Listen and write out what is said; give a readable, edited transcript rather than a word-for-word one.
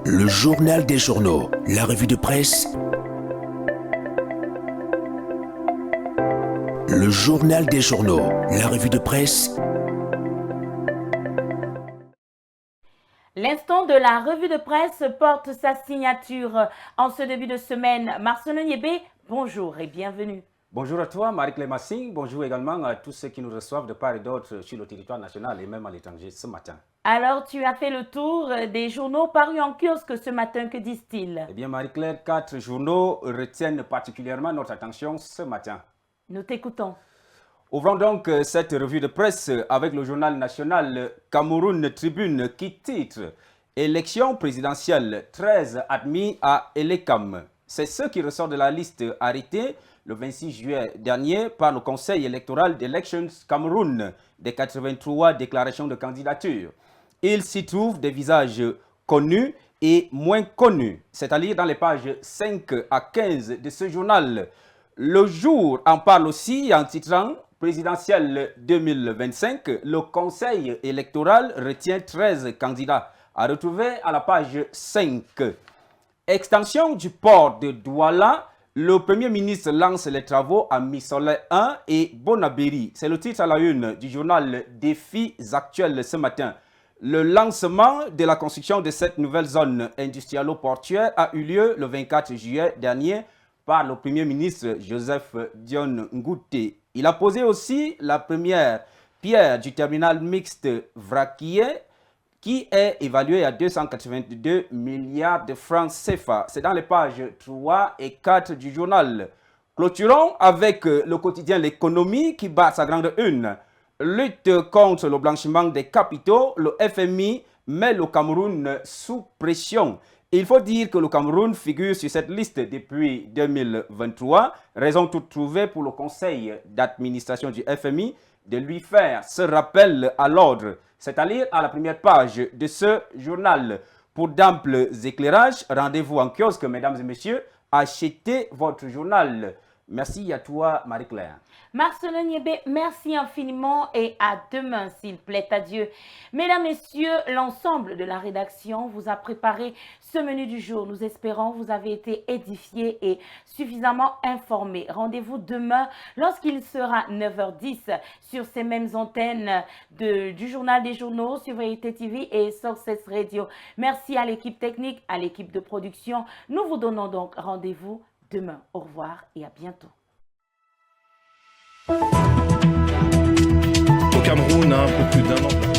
Le journal des journaux, la revue de presse. Le journal des journaux, la revue de presse. L'instant de la revue de presse porte sa signature. En ce début de semaine, Marcelin Niébé, bonjour et bienvenue. Bonjour à toi, Marie-Claire Massing. Bonjour également à tous ceux qui nous reçoivent de part et d'autre sur le territoire national et même à l'étranger ce matin. Alors, tu as fait le tour des journaux parus en kiosque ce matin. Que disent-ils? Eh bien, Marie-Claire, 4 journaux retiennent particulièrement notre attention ce matin. Nous t'écoutons. Ouvrons donc cette revue de presse avec le journal national Cameroun Tribune qui titre « Élection présidentielle, 13 admis à Elekam ». C'est ce qui ressort de la liste arrêtée le 26 juillet dernier par le Conseil électoral d'Elections Cameroun des 83 déclarations de candidature. Il s'y trouve des visages connus et moins connus, c'est-à-dire dans les pages 5 à 15 de ce journal. Le Jour en parle aussi en titrant « Présidentielle 2025 », le Conseil électoral retient 13 candidats à retrouver à la page 5. Extension du port de Douala, le Premier ministre lance les travaux à Missolé 1 et Bonabéry. C'est le titre à la une du journal Défis actuels ce matin. Le lancement de la construction de cette nouvelle zone industrialo-portuaire a eu lieu le 24 juillet dernier par le Premier ministre Joseph Dione Ngouté. Il a posé aussi la première pierre du terminal mixte Vraquié qui est évalué à 282 milliards de francs CFA. C'est dans les pages 3 et 4 du journal. Clôturons avec le quotidien L'économie qui bat sa grande une. Lutte contre le blanchiment des capitaux, le FMI met le Cameroun sous pression. Il faut dire que le Cameroun figure sur cette liste depuis 2023, raison toute trouvée pour le conseil d'administration du FMI de lui faire ce rappel à l'ordre. C'est à lire à la première page de ce journal. Pour d'amples éclairages, rendez-vous en kiosque, mesdames et messieurs, achetez votre journal. Merci à toi, Marie-Claire. Marcelin Niébé, merci infiniment et à demain, s'il plaît à Dieu. Mesdames, Messieurs, l'ensemble de la rédaction vous a préparé ce menu du jour. Nous espérons vous avez été édifiés et suffisamment informés. Rendez-vous demain lorsqu'il sera 9h10 sur ces mêmes antennes du Journal des Journaux, sur Vérité TV et Success Radio. Merci à l'équipe technique, à l'équipe de production. Nous vous donnons donc rendez-vous demain. Au revoir et à bientôt. Au Cameroun, un peu plus d'un an.